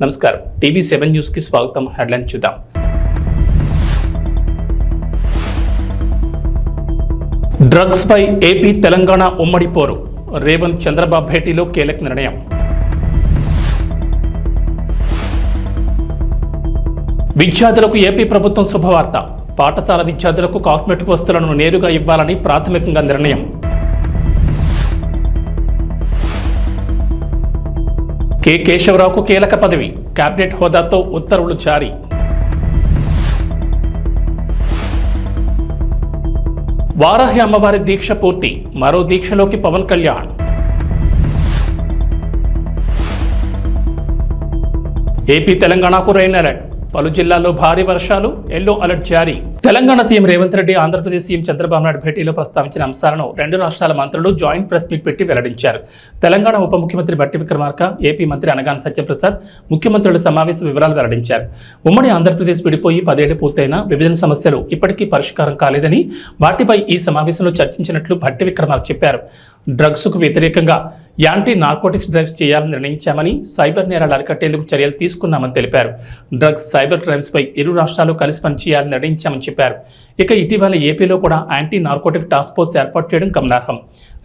నమస్కారం టీవీ7 న్యూస్ కి స్వాగతం. హెడ్లైన్ చూద్దాం. డ్రగ్స్ పై ఏపీ తెలంగాణ ఉమ్మడి పోరు. రేవంత్ చంద్రబాబు భేటీలో కీలక నిర్ణయం. విద్యార్థులకు ఏపీ ప్రభుత్వం శుభవార్త. పాఠశాల విద్యార్థులకు కాస్మెటిక్ వస్తువులను నేరుగా ఇవ్వాలని ప్రాథమికంగా నిర్ణయం. కె కేశవరావుకు కీలక పదవి. కేబినెట్ హోదాతో ఉత్తర్వులు జారీ. వారాహి అమ్మవారి దీక్ష పూర్తి. మరో దీక్షలోకి పవన్ కళ్యాణ్. ఏపీ తెలంగాణకు రెయిన్ అలర్ట్. పలు జిల్లాల్లో భారీ వర్షాలు, ఎల్లో అలర్ట్ జారీ. తెలంగాణ సీఎం రేవంత్ రెడ్డి ఆంధ్రప్రదేశ్ సీఎం చంద్రబాబు నాయుడు భేటీలో ప్రస్తావించిన అంశాలను రెండు రాష్ట్రాల మంత్రులు జాయింట్ ప్రెస్ మీట్ పెట్టి వెల్లడించారు. తెలంగాణ ఉప ముఖ్యమంత్రి బట్టి విక్రమార్క, ఏపీ మంత్రి అనగాని సత్యప్రసాద్ ముఖ్యమంత్రుల సమావేశ వివరాలు వెల్లడించారు. ఉమ్మడి ఆంధ్రప్రదేశ్ విడిపోయి 10 ఏళ్లు పూర్తయినా విభజన సమస్యలు ఇప్పటికీ పరిష్కారం కాలేదని, వాటిపై ఈ సమావేశంలో చర్చించినట్లు బట్టి విక్రమార్క చెప్పారు. డ్రగ్స్కు వ్యతిరేకంగా యాంటీ నార్కోటిక్స్ డ్రైవ్స్ చేయాలని నిర్ణయించామని, సైబర్ నేరాలు అరికట్టేందుకు చర్యలు తీసుకున్నామని తెలిపారు. డ్రగ్స్, సైబర్ క్రైమ్స్ పై ఇరు రాష్ట్రాలు కలిసి పనిచేయాలని నిర్ణయించామని చెప్పారు. ఇక ఇటీవల ఏపీలో కూడా యాంటీ నార్కోటిక్ టాస్క్ ఫోర్స్ ఏర్పాటు చేయడం గమనార్హం.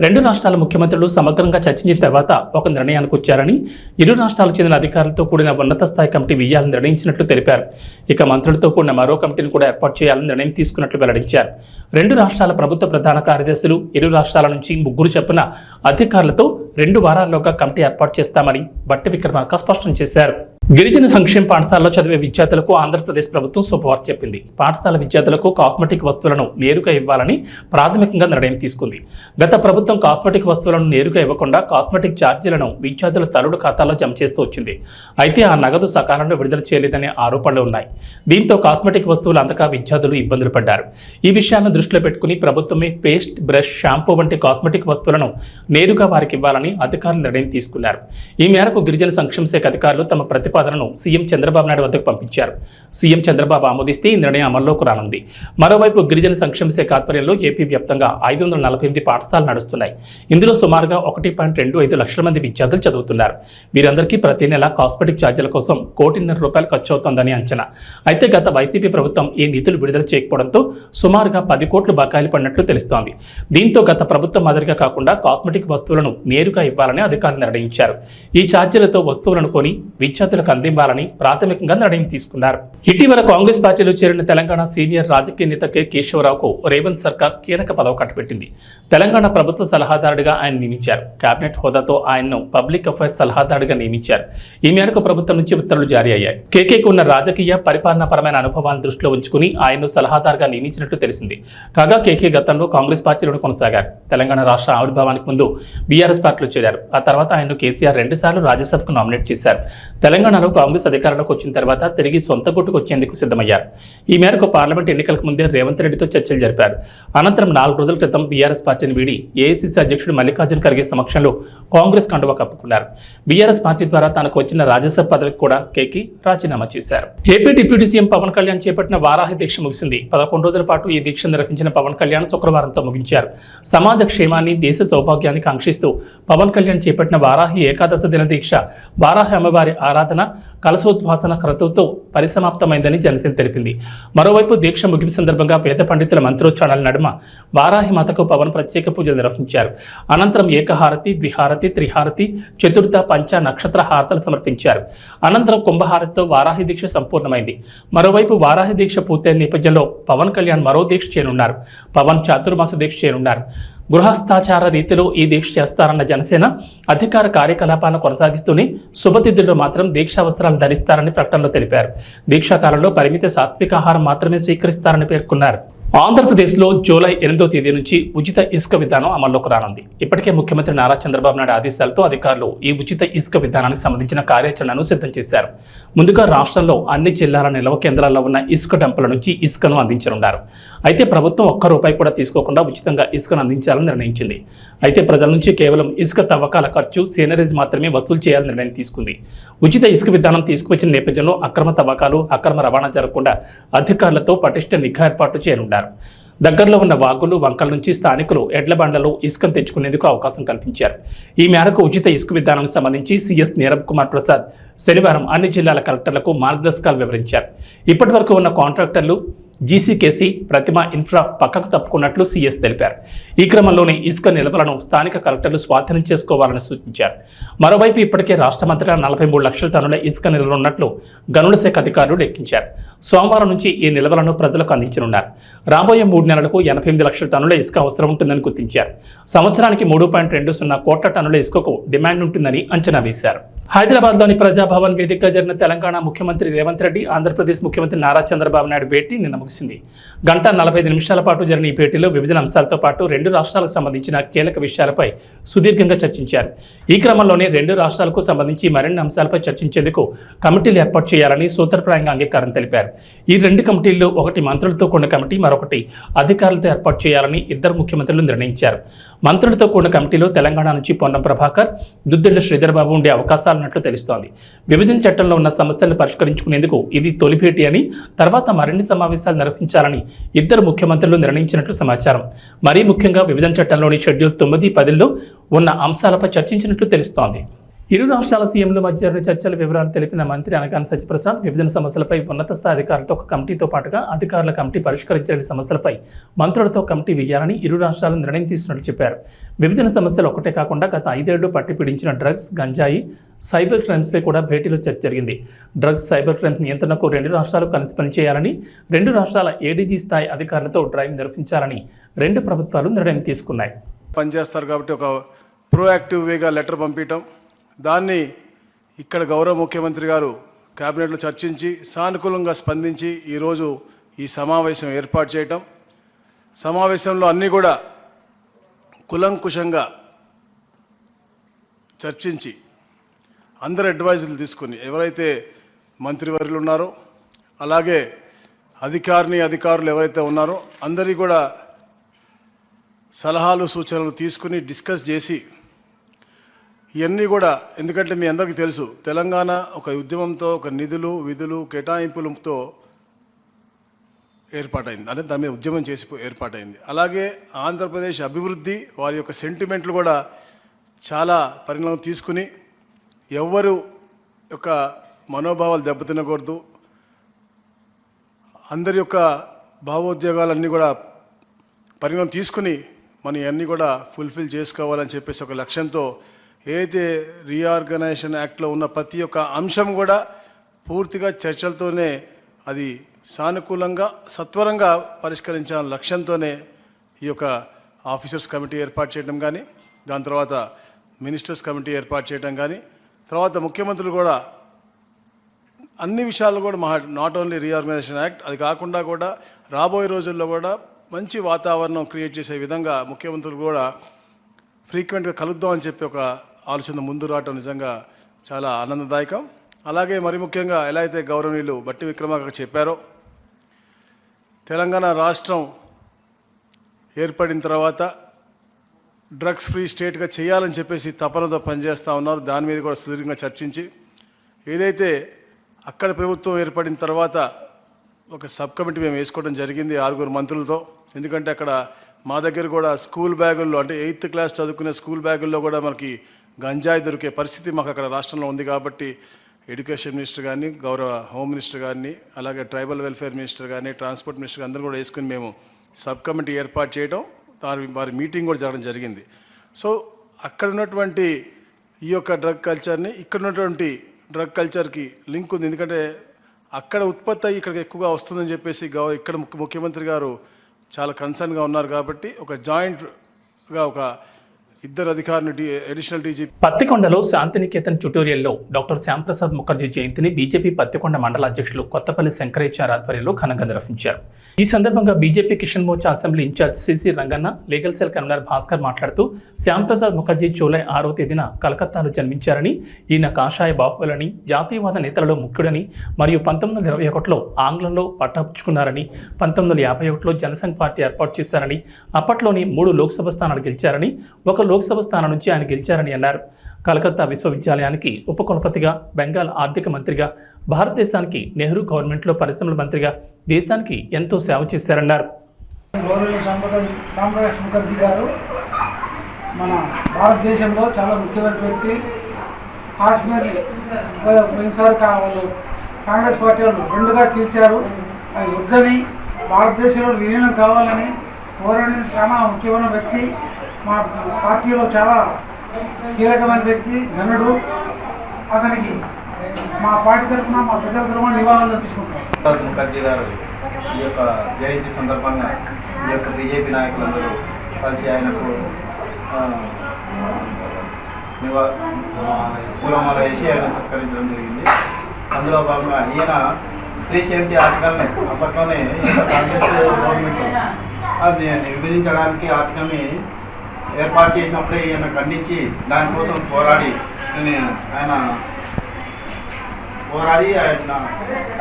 రెండు రాష్ట్రాల ముఖ్యమంత్రులు సమగ్రంగా చర్చించిన తర్వాత ఒక నిర్ణయానికి వచ్చారని, ఇరు రాష్ట్రాలకు చెందిన అధికారులతో కూడిన ఉన్నత స్థాయి కమిటీ వేయాలని నిర్ణయించినట్లు తెలిపారు. ఇక మంత్రులతో కూడిన మరో కమిటీని కూడా ఏర్పాటు చేయాలని నిర్ణయం తీసుకున్నట్లు వెల్లడించారు. రెండు రాష్ట్రాల ప్రభుత్వ ప్రధాన కార్యదర్శులు, ఇరు రాష్ట్రాల నుంచి 3 చొప్పున అధికారులతో 2 వారాల్లోగా కమిటీ ఏర్పాటు చేస్తామని బట్టి విక్రమార్క స్పష్టం చేశారు. గిరిజన సంక్షేమ పాఠశాలలో చదివే విద్యార్థులకు ఆంధ్రప్రదేశ్ ప్రభుత్వం శుభవార్త చెప్పింది. పాఠశాల విద్యార్థులకు కాస్మెటిక్ వస్తువులను నేరుగా ఇవ్వాలని ప్రాథమికంగా నిర్ణయం తీసుకుంది. గత ప్రభుత్వం కాస్మెటిక్ వస్తువులను నేరుగా ఇవ్వకుండా కాస్మెటిక్ ఛార్జీలను విద్యార్థుల తల్లుల ఖాతాలో జమ చేస్తూ వచ్చింది. అయితే ఆ నగదు సకాలంలో విడుదల చేయలేదనే ఆరోపణలు ఉన్నాయి. దీంతో కాస్మెటిక్ వస్తువులు అందక విద్యార్థులు ఇబ్బందులు పడ్డారు. ఈ విషయాలను దృష్టిలో పెట్టుకుని ప్రభుత్వమే పేస్ట్, బ్రష్, షాంపూ వంటి కాస్మెటిక్ వస్తువులను నేరుగా వారికి ఇవ్వాలని అధికారులు నిర్ణయం తీసుకున్నారు. ఈ మేరకు గిరిజన సంక్షేమ శాఖ అధికారులు తమ ప్రతిపాదనను సీఎం చంద్రబాబు నాయుడు వద్దకు పంపించారు. సీఎం చంద్రబాబు ఆమోదిస్తే ఈ నిర్ణయం అమల్లోకి రానుంది. మరోవైపు గిరిజన సంక్షేమ శాఖ ఆధ్వర్యంలో ఏపీ వ్యాప్తంగా 548 పాఠశాలలు నడుస్తున్నాయి. ఇందులో సుమారుగా 1.25 లక్షల మంది విద్యార్థులు చదువుతున్నారు. వీరందరికీ ప్రతి నెల కాస్మెటిక్ ఛార్జీల కోసం ₹1.5 ఖర్చు అవుతోందని అంచనా. అయితే గత వైసీపీ ప్రభుత్వం ఈ నిధులు విడుదల చేయకపోవడంతో సుమారుగా 10 కోట్లు బకాయిలు పడినట్లు తెలుస్తోంది. దీంతో గత ప్రభుత్వం మాదిరిగా కాకుండా కాస్మెటిక్ వస్తువులను నేరుగా ఇవ్వాలని అధికారులు నిర్ణయించారు. ఈ ఛార్జీలతో వస్తువులను కొని విద్యార్థులకు అందివ్వాలని ప్రాథమికంగా నిర్ణయం తీసుకున్నారు. ఇటీవల కాంగ్రెస్ పార్టీలో చేరిన తెలంగాణ సీనియర్ రాజకీయ నేత కె కేశవరావుకు రేవంత్ సర్కార్ కీలక పదవి కట్టబెట్టింది. తెలంగాణ ప్రభుత్వ సలహాదారుడిగా ఆయన నియమించారు. కేబినెట్ హోదాతో ఆయన్ను పబ్లిక్ అఫైర్స్ సలహాదారుడిగా నియమించారు. ఈ మేరకు ప్రభుత్వం నుంచి ఉత్తర్వులు జారీ అయ్యాయి. కేకేకు ఉన్న రాజకీయ, పరిపాలనాపరమైన అనుభవాలను దృష్టిలో ఉంచుకుని ఆయన్ను సలహాదారుగా నియమించినట్లు తెలిసింది. కాగా కేకే గతంలో కాంగ్రెస్ పార్టీలో కొనసాగారు. తెలంగాణ రాష్ట్ర ఆవిర్భావానికి ముందు బీఆర్ఎస్ పార్టీలో చేరారు. ఆ తర్వాత ఆయన్ను కేసీఆర్ 2 సార్లు రాజ్యసభకు నామినేట్ చేశారు. తెలంగాణలో కాంగ్రెస్ అధికారంలోకి వచ్చిన తర్వాత తిరిగి సొంత గుట్టుకు వచ్చేందుకు సిద్ధమయ్యారు. ఈ మేరకు పార్లమెంట్ ఎన్నికలకు ముందే రేవంత్ రెడ్డితో చర్చలు జరిపారు. అనంతరం 4 రోజుల క్రితం బీఆర్ఎస్ పార్టీని వీడి ఏఐసీసీ అధ్యక్షుడు మల్లికార్జున ఖర్గే సమక్షంలో కాంగ్రెస్ కండువా కప్పుకున్నారు. బీఆర్ఎస్ పార్టీ ద్వారా తనకు వచ్చిన రాజ్యసభ పదవికి కూడా కేకి రాజీనామా చేశారు. AP deputy CM Pawan Kalyan చేపట్టిన వారాహి దీక్ష ముగిసింది. 11 రోజుల పాటు ఈ దీక్ష నిర్వహించిన పవన్ కళ్యాణ్ శుక్రవారంతో ముగించారు. సమాజ క్షేమాన్ని, దేశ సౌభాగ్యాన్ని కాంక్షిస్తూ పవన్ కళ్యాణ్ చేపట్టిన వారాహి ఏకాదశ దిన దీక్ష వారాహి అమ్మవారి ఆరాధన, కలశోద్వాసన క్రతువుతో పరిసమాప్తమైందని జనసేన తెలిపింది. మరోవైపు దీక్ష ముగింపు సందర్భంగా వేద పండితుల మంత్రోచ్చారణల నడుమ వారాహి మాతకు పవన్ ప్రత్యేక పూజలు నిర్వహించారు. అనంతరం ఏకహారతి, ద్విహారతి, త్రిహారతి, చతుర్థ, పంచ, నక్షత్ర హారతలు సమర్పించారు. అనంతరం కుంభహారతితో వారాహి దీక్ష సంపూర్ణమైంది. మరోవైపు వారాహి దీక్ష పూర్తయిన నేపథ్యంలో పవన్ కళ్యాణ్ మరో దీక్ష చేయనున్నారు. పవన్ చాతుర్మాస దీక్ష చేయనున్నారు. గృహస్థాచార రీతిలో ఈ దీక్ష చేస్తారన్న జనసేన అధికార కార్యకలాపాలను కొనసాగిస్తూనే శుభతిథుల్లో మాత్రం దీక్షా వస్త్రాలు ధరిస్తారని ప్రకటనలో తెలిపారు. దీక్షాకాలంలో పరిమిత సాత్విక ఆహారం మాత్రమే స్వీకరిస్తారని పేర్కొన్నారు. ఆంధ్రప్రదేశ్లో జూలై 8వ తేదీ నుంచి ఉచిత ఇసుక విధానం అమల్లోకి రానుంది. ఇప్పటికే ముఖ్యమంత్రి నారా చంద్రబాబు నాయుడు ఆదేశాలతో అధికారులు ఈ ఉచిత ఇసుక విధానానికి సంబంధించిన కార్యాచరణను సిద్ధం చేశారు. ముందుగా రాష్ట్రంలో అన్ని జిల్లాల నిల్వ కేంద్రాల్లో ఉన్న ఇసుక డంపుల నుంచి ఇసుకను అందించనున్నారు. అయితే ప్రభుత్వం ₹1 కూడా తీసుకోకుండా ఉచితంగా ఇసుకను అందించాలని నిర్ణయించింది. అయితే ప్రజల నుంచి కేవలం ఇసుక తవ్వకాల ఖర్చు, సీనరీస్ మాత్రమే వసూలు చేయాలని నిర్ణయం తీసుకుంది. ఉచిత ఇసుక విధానం తీసుకువచ్చిన నేపథ్యంలో అక్రమ తవ్వకాలు, అక్రమ రవాణా జరగకుండా అధికారులతో పటిష్ట నిఘా ఏర్పాటు చేయనున్నారు. దగ్గరలో ఉన్న వాగులు వంకల నుంచి స్థానికులు ఎడ్ల బండలు ఇసుకను తెచ్చుకునేందుకు అవకాశం కల్పించారు. ఈ మేరకు ఉచిత ఇసుక విధానానికి సంబంధించి సీఎస్ నీరబ్ కుమార్ ప్రసాద్ శనివారం అన్ని జిల్లాల కలెక్టర్లకు మార్గదర్శకాలు వివరించారు. ఇప్పటి వరకు ఉన్న కాంట్రాక్టర్లు జీసీకేసీ ప్రతిమ ఇన్ఫ్రా పక్కకు తప్పుకున్నట్లు సీఎస్ తెలిపారు. ఈ క్రమంలోనే ఇసుక నిల్వలను స్థానిక కలెక్టర్లు స్వాధీనం చేసుకోవాలని సూచించారు. మరోవైపు ఇప్పటికే రాష్ట్రమంతటా 43 లక్షల టన్నుల ఇసుక నిల్వలు ఉన్నట్లు గనుల శాఖ అధికారులు లెక్కించారు. సోమవారం నుంచి ఈ నిల్వలను ప్రజలకు అందించనున్నారు. రాబోయే 3 నెలలకు 88 లక్షల టన్నుల ఇసుక అవసరం ఉంటుందని గుర్తించారు. సంవత్సరానికి 3.20 కోట్ల టన్నుల ఇసుకకు డిమాండ్ ఉంటుందని అంచనా వేశారు. హైదరాబాద్లోని ప్రజాభవన్ వేదికగా జరిగిన తెలంగాణ ముఖ్యమంత్రి రేవంత్ రెడ్డి, ఆంధ్రప్రదేశ్ ముఖ్యమంత్రి నారా చంద్రబాబు నాయుడు భేటీ నిన్న ముగిసింది. 1:45 నిమిషాల పాటు జరిగిన ఈ భేటీలో విభజన అంశాలతో పాటు 2 రాష్ట్రాలకు సంబంధించిన కీలక విషయాలపై సుదీర్ఘంగా చర్చించారు. ఈ క్రమంలోనే 2 రాష్ట్రాలకు సంబంధించి మరిన్ని అంశాలపై చర్చించేందుకు కమిటీలు ఏర్పాటు చేయాలని సూత్రప్రాయంగా అంగీకారం తెలిపారు. ఈ 2 కమిటీల్లో ఒకటి మంత్రులతో కూడిన కమిటీ, మరొకటి అధికారులతో ఏర్పాటు చేయాలని ఇద్దరు ముఖ్యమంత్రులు నిర్ణయించారు. మంత్రులతో కూడిన కమిటీలో తెలంగాణ నుంచి పొన్నం ప్రభాకర్, దుద్దిళ్ల శ్రీధర్ బాబు ఉండే అవకాశాలున్నట్లు తెలుస్తోంది. విభజన చట్టంలో ఉన్న సమస్యలను పరిష్కరించుకునేందుకు ఇది తొలి భేటీ అని, తర్వాత మరిన్ని సమావేశాలు నిర్వహించాలని ఇద్దరు ముఖ్యమంత్రులు నిర్ణయించినట్లు సమాచారం. మరీ ముఖ్యంగా విభజన చట్టంలోని షెడ్యూల్ 9, 10లో ఉన్న అంశాలపై చర్చించినట్లు తెలుస్తోంది. ఇరు రాష్ట్రాల సీఎంల మధ్య జరిగిన చర్చల వివరాలు తెలిపిన మంత్రి అనగాని సత్యప్రసాద్, విభజన సమస్యలపై ఉన్నత స్థాయి అధికారులతో ఒక కమిటీతో పాటుగా అధికారుల కమిటీ పరిష్కరించలేని సమస్యలపై మంత్రులతో కమిటీ వేయాలని ఇరు రాష్ట్రాలు నిర్ణయం తీసుకున్నట్లు చెప్పారు. విభజన సమస్యలు ఒక్కటే కాకుండా గత 5 ఏళ్లు పట్టి పీడించిన డ్రగ్స్, గంజాయి, సైబర్ క్రైమ్స్పై కూడా భేటీలో చర్చ జరిగింది. డ్రగ్స్, సైబర్ క్రైమ్స్ నియంత్రణకు 2 రాష్ట్రాలు కలిసి పనిచేయాలని, 2 రాష్ట్రాల ఏడీజీ స్థాయి అధికారులతో డ్రైవ్ నిర్వహించాలని 2 ప్రభుత్వాలు నిర్ణయం తీసుకున్నాయి. పనిచేస్తారు కాబట్టి ఒక ప్రోయాక్టివ్ వేగా లెటర్ పంపించడం, దాన్ని ఇక్కడ గౌరవ ముఖ్యమంత్రి గారు కేబినెట్లో చర్చించి సానుకూలంగా స్పందించి ఈరోజు ఈ సమావేశం ఏర్పాటు చేయటం, సమావేశంలో అన్నీ కూడా కులంకుశంగా చర్చించి అందరు అడ్వైజర్లు తీసుకొని ఎవరైతే మంత్రివర్యులు ఉన్నారో అలాగే అధికారులు ఎవరైతే ఉన్నారో అందరికీ కూడా సలహాలు సూచనలు తీసుకుని డిస్కస్ చేసి ఇవన్నీ కూడా, ఎందుకంటే మీ అందరికీ తెలుసు తెలంగాణ ఒక ఉద్యమంతో, ఒక నిధులు విధులు కేటాయింపులతో ఏర్పాటైంది, అంటే దాని మీద ఉద్యమం చేసి ఏర్పాటైంది. అలాగే ఆంధ్రప్రదేశ్ అభివృద్ధి, వారి యొక్క సెంటిమెంట్లు కూడా చాలా పరిణామం తీసుకుని ఎవ్వరు యొక్క మనోభావాలు దెబ్బతినకూడదు, అందరి యొక్క భావోద్వేగాలన్నీ కూడా పరిణామం తీసుకుని మనం ఇవన్నీ కూడా ఫుల్ఫిల్ చేసుకోవాలని చెప్పేసి ఒక లక్ష్యంతో ఏదైతే రీఆర్గనైజేషన్ యాక్ట్లో ఉన్న ప్రతి ఒక్క అంశం కూడా పూర్తిగా చర్చలతోనే అది సానుకూలంగా సత్వరంగా పరిష్కరించాలనే లక్ష్యంతోనే ఈ యొక్క ఆఫీసర్స్ కమిటీ ఏర్పాటు చేయడం కానీ, దాని తర్వాత మినిస్టర్స్ కమిటీ ఏర్పాటు చేయడం కానీ, తర్వాత ముఖ్యమంత్రులు కూడా అన్ని విషయాలు కూడా నాట్ ఓన్లీ రీఆర్గనైజేషన్ యాక్ట్, అది కాకుండా కూడా రాబోయే రోజుల్లో కూడా మంచి వాతావరణం క్రియేట్ చేసే విధంగా ముఖ్యమంత్రులు కూడా ఫ్రీక్వెంట్గా కలుద్దామని చెప్పి ఒక ఆలోచన ముందు రావటం నిజంగా చాలా ఆనందదాయకం. అలాగే మరి ముఖ్యంగా ఎలా అయితే గౌరవనీయులు బట్టి విక్రమార్క చెప్పారో, తెలంగాణ రాష్ట్రం ఏర్పడిన తర్వాత డ్రగ్స్ ఫ్రీ స్టేట్గా చేయాలని చెప్పేసి తపనతో పనిచేస్తూ ఉన్నారు. దాని మీద కూడా సుదీర్ఘంగా చర్చించి ఏదైతే అక్కడ ప్రభుత్వం ఏర్పడిన తర్వాత ఒక సబ్ కమిటీ మేము వేసుకోవడం జరిగింది 6 మంత్రులతో. ఎందుకంటే అక్కడ మా దగ్గర కూడా స్కూల్ బ్యాగుల్లో, అంటే 8th క్లాస్ చదువుకునే స్కూల్ బ్యాగుల్లో కూడా మనకి గంజాయి దొరికే పరిస్థితి మాకు అక్కడ రాష్ట్రంలో ఉంది. కాబట్టి ఎడ్యుకేషన్ మినిస్టర్ కానీ, గౌరవ హోమ్ మినిస్టర్ కానీ, అలాగే ట్రైబల్ వెల్ఫేర్ మినిస్టర్ కానీ, ట్రాన్స్పోర్ట్ మినిస్టర్ అందరూ కూడా వేసుకుని మేము సబ్ కమిటీ ఏర్పాటు చేయడం, వారి మీటింగ్ కూడా జరగడం జరిగింది. సో అక్కడ ఉన్నటువంటి ఈ యొక్క డ్రగ్ కల్చర్ని ఇక్కడ ఉన్నటువంటి డ్రగ్ కల్చర్కి లింక్ ఉంది. ఎందుకంటే అక్కడ ఉత్పత్తి అయ్యి ఇక్కడికి ఎక్కువగా వస్తుందని చెప్పేసి ఇక్కడ ముఖ్యమంత్రి గారు చాలా కన్సర్న్గా ఉన్నారు. కాబట్టి ఒక జాయింట్గా ఒక ఇద్దరు అధికారులు అడిషనల్ డీజీ పత్తికొండలో శాంతినికేతన్ ట్యుటోరియల్లో డాక్టర్ శ్యాంప్రసాద్ ముఖర్జీ జయంతిని బీజేపీ పత్తికొండ మండల అధ్యక్షులు కొత్తపల్లి శంకరేచార్ ఆధ్వర్యంలో ఘనంగా నిర్వహించారు. ఈ సందర్భంగా BJP Kisan Morcha assembly in charge CC Ranganna, legal cell convener Bhaskar మాట్లాడుతూ శ్యాంప్రసాద్ ముఖర్జీ జూలై 6వ తేదీన కలకత్తాలో జన్మించారని, ఈయన కాషాయ బాహుబలని, జాతీయవాద నేతలలో ముఖ్యుడని మరియు 1921లో ఆంగ్లంలో పట్టాపుచ్చుకున్నారని, 1951లో జనసంఘ్ పార్టీ ఏర్పాటు చేశారని, అప్పట్లోని 3 లోక్సభ స్థానాలు గెలిచారని, ఒక లోక్సభ స్థానం నుంచి ఆయన గెలిచారని అన్నారు. కలకత్తా విశ్వవిద్యాలయానికి ఉపకులపతిగా, బెంగాల్ ఆర్థిక మంత్రిగా, భారతదేశానికి నెహ్రూ గవర్నమెంట్లో పరిశ్రమల మంత్రిగా దేశానికి ఎంతో సేవ చేశారన్నారు. గౌరవ సంపద రామప్రకాష్ ముఖర్జీ గారు మన భారతదేశంలో చాలా ముఖ్యమైన వ్యక్తి. కాశ్మీర్ని పోయినసారి వాళ్ళు కాంగ్రెస్ పార్టీ వాళ్ళు రెండుగా చీల్చారు. అది వద్దని భారతదేశంలో విలీనం కావాలని పోరాడిన చాలా ముఖ్యమైన వ్యక్తి. మా పార్టీలో చాలా కీలకమైన వ్యక్తి, ఘనుడు. అతనికి మా పార్టీ తరఫున మా ప్రజల తరఫున నివాళులు అర్పించుకుంటాం. ముఖర్జీ గారు ఈ యొక్క జయంతి సందర్భంగా ఈ యొక్క బీజేపీ నాయకులందరూ కలిసి ఆయనకు పూలమాల వేసి ఆయన సత్కరించడం జరిగింది. అందులో భాగంగా ఈయన 370 ఆర్టికల్ని అప్పట్లోనే కాంగ్రెస్ గవర్నమెంట్ అది విభజించడానికి ఆర్టికల్ని ఏర్పాటు చేసినప్పుడే ఈయన ఖండించి దానికోసం పోరాడి ఆయన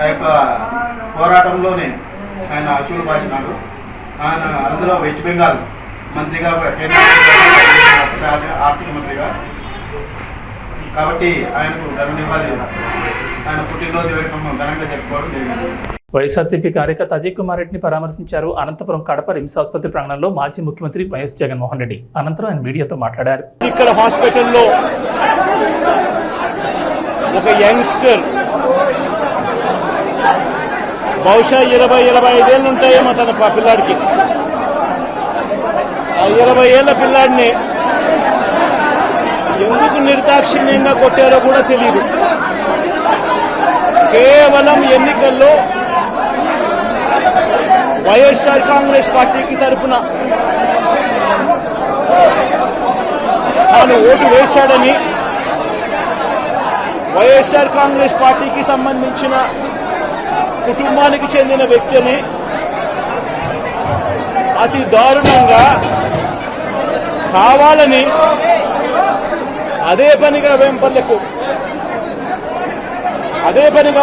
ఆ యొక్క పోరాటంలోనే ఆయన అసూలు బాసినాడు. ఆయన అందులో వెస్ట్ బెంగాల్ మంత్రిగా కేంద్ర ఆర్థిక మంత్రిగా కాబట్టి ఆయనకు ఘననివ్వాలి. ఆయన పుట్టినరోజు వేడుకలను ఘనంగా జరుపుకోవడం జరిగింది. వైఎస్ఆర్సీపీ కార్యకర్త అజయ్ కుమార్ రెడ్డిని పరామర్శించారు. అనంతపురం కడప రిమ్స్ ఆసుపత్రి ప్రాంగణంలో మాజీ ముఖ్యమంత్రి వైఎస్ జగన్మోహన్ రెడ్డి. అనంతరం ఆయన మీడియాతో మాట్లాడారు. ఇక్కడ హాస్పిటల్లో ఒక యంగ్స్టర్ బహుశా 20-25 ఏళ్ళు ఉంటాయేమో తన పిల్లాడికి. ఆ 20 ఏళ్ల పిల్లాడిని ఎందుకు నిర్దాక్షిణ్యంగా కొట్టారో కూడా తెలియదు. కేవలం ఎన్నికల్లో వైఎస్ఆర్ కాంగ్రెస్ పార్టీకి తరఫున తాను ఓటు వేశాడని, వైఎస్ఆర్ కాంగ్రెస్ పార్టీకి సంబంధించిన కుటుంబానికి చెందిన వ్యక్తిని అతి దారుణంగా కావాలని అదే పనిగా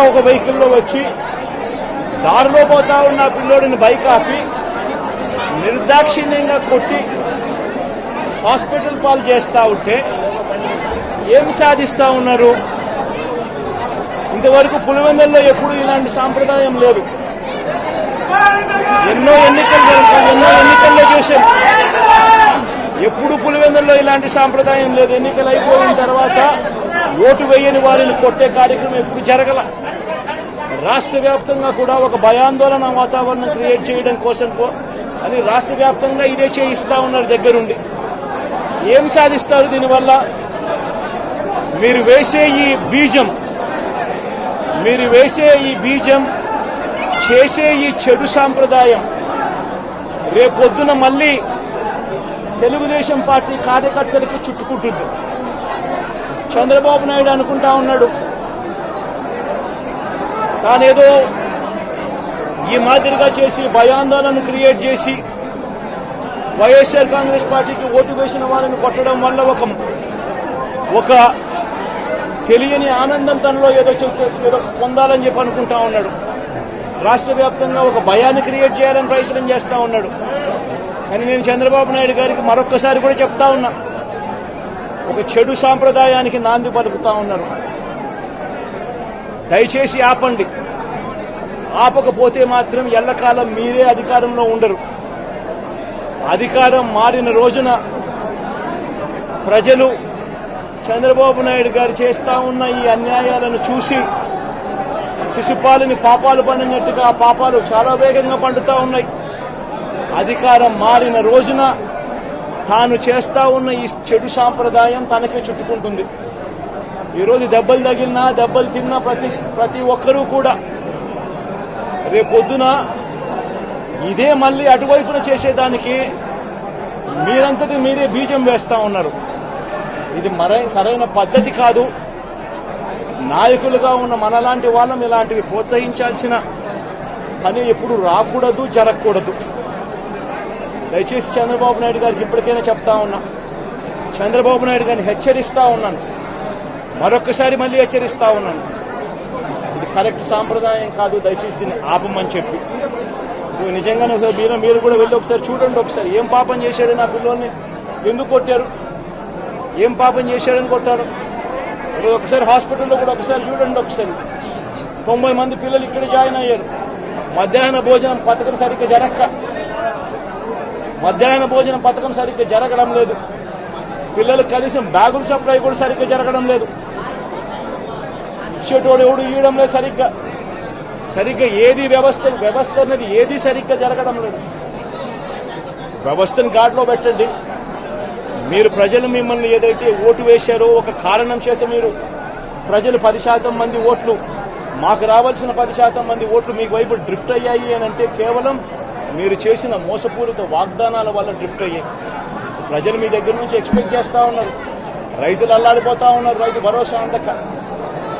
ఒక వెహికల్లో వచ్చి దారిలో పోతా ఉన్న పిల్లోడిని బైక్ ఆపి నిర్దాక్షిణ్యంగా కొట్టి హాస్పిటల్ పాలు చేస్తా ఉంటే ఏం సాధిస్తా ఉన్నారు? ఇంతవరకు పులివెందుల్లో ఎప్పుడు ఇలాంటి సాంప్రదాయం లేదు. ఎన్నో ఎన్నికల్లో చేశారు. ఎప్పుడు పులివెందుల్లో ఇలాంటి సాంప్రదాయం లేదు. ఎన్నికలు అయిపోయిన తర్వాత ఓటు వేయని వారిని కొట్టే కార్యక్రమం ఎప్పుడు జరగల. రాష్ట్ర వ్యాప్తంగా కూడా ఒక భయాందోళన వాతావరణం క్రియేట్ చేయడం కోసం అని రాష్ట్ర వ్యాప్తంగా ఇదే చేయిస్తా ఉన్నారు దగ్గరుండి. ఏం సాధిస్తారు దీనివల్ల? మీరు వేసే ఈ బీజం చేసే ఈ చెడు సాంప్రదాయం రేపొద్దున మళ్ళీ తెలుగుదేశం పార్టీ కార్యకర్తలకి చుట్టుకుంటుంది. చంద్రబాబు నాయుడు అనుకుంటా ఉన్నాడు తానేదో ఈ మాదిరిగా చేసి భయాందోళన క్రియేట్ చేసి వైఎస్ఆర్ కాంగ్రెస్ పార్టీకి ఓటు వేసిన వాళ్ళని కొట్టడం వల్ల ఒక తెలియని ఆనందం తనలో ఏదో పొందాలని చెప్పి అనుకుంటా ఉన్నాడు. రాష్ట్ర వ్యాప్తంగా ఒక భయాన్ని క్రియేట్ చేయాలని ప్రయత్నం చేస్తా ఉన్నాడు. కానీ నేను చంద్రబాబు నాయుడు గారికి మరొక్కసారి కూడా చెప్తా ఉన్నా, ఒక చెడు సాంప్రదాయానికి నాంది పలుకుతా ఉన్నారు. దయచేసి ఆపండి. ఆపకపోతే మాత్రం ఎల్లకాలం మీరే అధికారంలో ఉండరు. అధికారం మారిన రోజున ప్రజలు చంద్రబాబు నాయుడు గారు చేస్తా ఉన్న ఈ అన్యాయాలను చూసి శిశుపాలని పాపాలు పండినట్టుగా ఆ పాపాలు చాలా వేగంగా పండుతా ఉన్నాయి. అధికారం మారిన రోజున తాను చేస్తా ఉన్న ఈ చెడు సాంప్రదాయం తనకే చుట్టుకుంటుంది. ఈరోజు దెబ్బలు తగిలినా దెబ్బలు తిన్నా ప్రతి ఒక్కరూ కూడా రేపొద్దున ఇదే మళ్ళీ అటువైపున చేసేదానికి మీరంతటి మీరే బీజం వేస్తా ఉన్నారు. ఇది సరైన పద్ధతి కాదు. నాయకులుగా ఉన్న మనలాంటి వాళ్ళం ఇలాంటివి ప్రోత్సహించాల్సిన పని ఎప్పుడు రాకూడదు, జరగకూడదు. దయచేసి చంద్రబాబు నాయుడు గారికి ఇప్పటికైనా చెప్తా ఉన్నా, చంద్రబాబు నాయుడు గారిని హెచ్చరిస్తా ఉన్నాను, మరొక్కసారి మళ్ళీ హెచ్చరిస్తా ఉన్నాను. ఇది కరెక్ట్ సాంప్రదాయం కాదు, దయచేసి దీన్ని ఆపమని చెప్పి. నిజంగానే మీరు కూడా వెళ్ళి ఒకసారి చూడండి. ఒకసారి ఏం పాపం చేశాడు నా పిల్లోని, ఎందుకు కొట్టారు, ఏం పాపం చేశాడని కొట్టారు. ఒకసారి హాస్పిటల్లో కూడా ఒకసారి చూడండి. ఒకసారి 90 మంది పిల్లలు ఇక్కడ జాయిన్ అయ్యారు. మధ్యాహ్న భోజనం పథకం సరిగ్గా జరక్క మధ్యాహ్న భోజన పథకం సరిగ్గా జరగడం లేదు. పిల్లలకు కనీసం బ్యాగుల సప్లై కూడా సరిగ్గా జరగడం లేదు. ఇచ్చేటోడు ఎవడు ఇవ్వడం లేదు సరిగ్గా ఏది వ్యవస్థ అనేది ఏది సరిగ్గా జరగడం లేదు. వ్యవస్థను గాడిలో పెట్టండి. మీరు ప్రజలు మిమ్మల్ని ఏదైతే ఓటు వేశారో ఒక కారణం చేత మీరు ప్రజలు 10% మంది ఓట్లు, మాకు రావాల్సిన 10% మంది ఓట్లు మీకు వైపు డ్రిఫ్ట్ అయ్యాయి అని అంటే కేవలం మీరు చేసిన మోసపూరిత వాగ్దానాల వల్ల డ్రిఫ్ట్ అయ్యాయి. ప్రజలు మీ దగ్గర నుంచి ఎక్స్పెక్ట్ చేస్తూ ఉన్నారు. రైతులు అల్లాడిపోతూ ఉన్నారు, రైతు భరోసా అందక.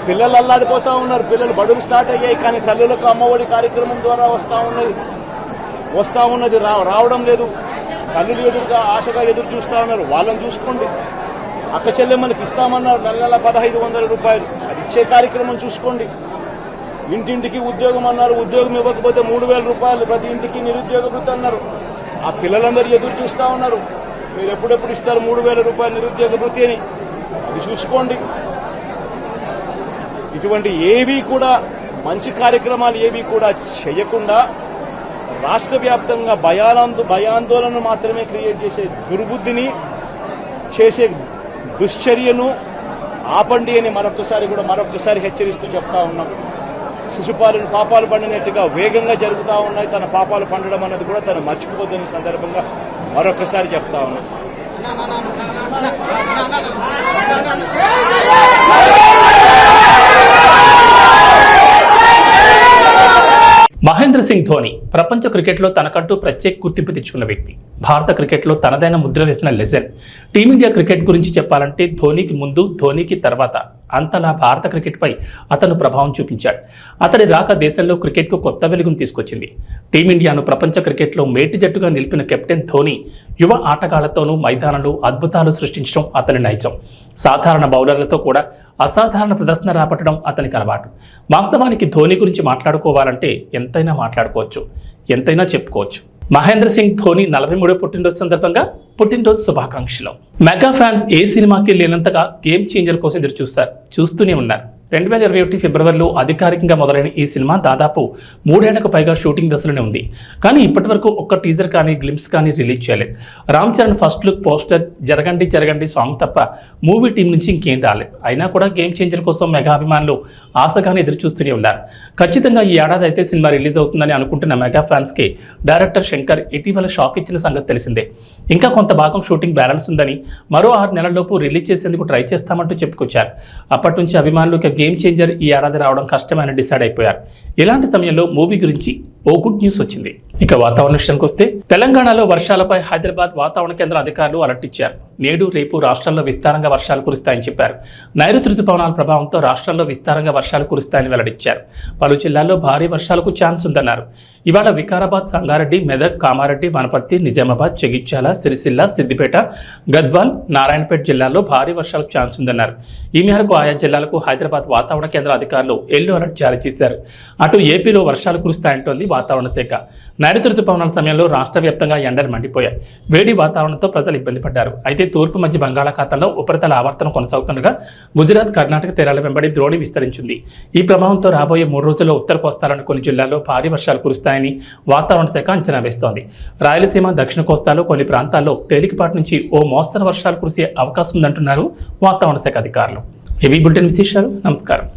పిల్లలు అల్లాడిపోతూ ఉన్నారు, పిల్లలు బడులు స్టార్ట్ అయ్యాయి, కానీ తల్లులకు అమ్మఒడి కార్యక్రమం ద్వారా వస్తూ ఉన్నది రావడం లేదు. తల్లులు ఎదురుగా ఆశగా ఎదురు చూస్తూ ఉన్నారు. వాళ్ళని చూసుకోండి. అక్క చెల్లెమ్మలకి ఇస్తామన్నారు నెల 1,500 రూపాయలు, అది ఇచ్చే కార్యక్రమం చూసుకోండి. ఇంటింటికి ఉద్యోగం అన్నారు, ఉద్యోగం ఇవ్వకపోతే 3,000 రూపాయలు ప్రతి ఇంటికి నిరుద్యోగ వృత్తి అన్నారు. ఆ పిల్లలందరూ ఎదురు చూస్తూ ఉన్నారు, మీరు ఎప్పుడెప్పుడు ఇస్తారు 3,000 రూపాయలు నిరుద్యోగ వృత్తి అని. అది చూసుకోండి. ఇటువంటి ఏవి కూడా మంచి కార్యక్రమాలు ఏవి కూడా చేయకుండా రాష్ట్ర వ్యాప్తంగా భయాందోళన మాత్రమే క్రియేట్ చేసే దుర్బుద్ధిని చేసే దుశ్చర్యను ఆపండి అని మరొకసారి హెచ్చరిస్తూ చెప్తా ఉన్నాం. శిశుపాలను పాపాలు పండినట్టుగా వేగంగా జరుగుతూ ఉన్నాయి. తన పాపాలు పండడం అన్నది కూడా తను మర్చిపోద్దని సందర్భంగా మరొకసారి చెప్తా ఉన్నాం. మహేంద్ర సింగ్ ధోని ప్రపంచ క్రికెట్లో తనకంటూ ప్రత్యేక గుర్తింపు తెచ్చుకున్న వ్యక్తి. భారత క్రికెట్లో తనదైన ముద్ర వేసిన లెజెండ్. టీమిండియా క్రికెట్ గురించి చెప్పాలంటే ధోనికి ముందు, ధోనికి తర్వాత అంతలా భారత క్రికెట్పై అతను ప్రభావం చూపించాడు. అతడి రాక దేశంలో క్రికెట్కు కొత్త వెలుగును తీసుకొచ్చింది. టీమిండియాను ప్రపంచ క్రికెట్లో మేటి జట్టుగా నిలిపిన కెప్టెన్ ధోని యువ ఆటగాళ్లతోనూ మైదానంలో అద్భుతాలు సృష్టించడం అతని నైజం. సాధారణ బౌలర్లతో కూడా అసాధారణ ప్రదర్శన రాబట్టడం అతనికి అలవాటు. వాస్తవానికి ధోని గురించి మాట్లాడుకోవాలంటే ఎంతైనా మాట్లాడుకోవచ్చు, ఎంతైనా చెప్పుకోవచ్చు. మహేంద్ర సింగ్ ధోని 43వ పుట్టినరోజు సందర్భంగా పుట్టినరోజు శుభాకాంక్షలు. మెగా ఫ్యాన్స్ ఏ సినిమాకి లేనంతగా గేమ్ చేంజర్ కోసం ఎదురు చూస్తూనే ఉన్నారు. 2021 ఫిబ్రవరిలో అధికారికంగా మొదలైన ఈ సినిమా దాదాపు 3 ఏళ్లకు పైగా షూటింగ్ దశలోనే ఉంది. కానీ ఇప్పటివరకు ఒక్క టీజర్ కానీ గ్లింప్స్ కానీ రిలీజ్ చేయలేదు. Ram Charan first look poster, జరగండి సాంగ్ తప్ప మూవీ టీం నుంచి ఇంకేం రాలేదు. అయినా కూడా గేమ్ చేంజర్ కోసం మెగా అభిమానులు ఆశగానే ఎదురు చూస్తూనే ఉన్నారు. ఖచ్చితంగా ఈ ఏడాది అయితే సినిమా రిలీజ్ అవుతుందని అనుకుంటున్న మెగా ఫ్యాన్స్కి డైరెక్టర్ శంకర్ ఇటీవల షాక్ ఇచ్చిన సంగతి తెలిసిందే. ఇంకా కొంత భాగం షూటింగ్ బ్యాలెన్స్ ఉందని, మరో 6 నెలల్లోపు రిలీజ్ చేసేందుకు ట్రై చేస్తామంటూ చెప్పుకొచ్చారు. అప్పటి నుంచి అభిమానులు గేమ్ చేంజర్ ఈ ఏడాది రావడం కష్టమని డిసైడ్ అయిపోయారు. ఇలాంటి సమయంలో మూవీ గురించి ఓ గుడ్ న్యూస్ వచ్చింది. ఇక వాతావరణ విషయానికి వస్తే తెలంగాణలో వర్షాలపై హైదరాబాద్ వాతావరణ కేంద్రం అధికారులు అలర్ట్ ఇచ్చారు. నేడు రేపు రాష్ట్రంలో విస్తారంగా వర్షాలు కురుస్తాయని చెప్పారు. నైరుతి రుతుపవనాల ప్రభావంతో రాష్ట్రంలో విస్తారంగా వర్షాలు కురుస్తాయని వెల్లడించారు. పలు జిల్లాల్లో భారీ వర్షాలకు ఛాన్స్ ఉందన్నారు. ఇవాళ వికారాబాద్, సంగారెడ్డి, మెదక్, కామారెడ్డి, వనపర్తి, నిజామాబాద్, జగిత్యాల, సిరిసిల్ల, సిద్దిపేట, గద్వాల్, నారాయణపేట జిల్లాల్లో భారీ వర్షాలకు ఛాన్స్ ఉందన్నారు. ఈ మేరకు ఆయా జిల్లాలకు హైదరాబాద్ వాతావరణ కేంద్ర అధికారులు ఎల్లో అలర్ట్ జారీ చేశారు. అటు ఏపీలో వర్షాలు కురుస్తాయంటోంది వాతావరణ శాఖ. నైరుతి రుతుపవనాల సమయంలో రాష్ట్ర వ్యాప్తంగా ఎండలు మండిపోయాయి. వేడి వాతావరణంతో ప్రజలు ఇబ్బంది పడ్డారు. అయితే తూర్పు మధ్య బంగాళాఖాతంలో ఉపరితల ఆవర్తనం కొనసాగుతుండగా గుజరాత్, కర్ణాటక తీరాల వెంబడి ద్రోణి విస్తరించింది. ఈ ప్రభావంతో రాబోయే 3 రోజుల్లో ఉత్తర కోస్తాలోని కొన్ని జిల్లాల్లో భారీ వర్షాలు కురుస్తాయని వాతావరణ శాఖ అంచనా వేస్తోంది. రాయలసీమ, దక్షిణ కోస్తాలో కొన్ని ప్రాంతాల్లో తేలికపాటి నుంచి ఓ మోస్తరు వర్షాలు కురిసే అవకాశం ఉందంటున్నారు వాతావరణ శాఖ అధికారులు. ఇవి బులెటిన్ విశేషాలు. నమస్కారం.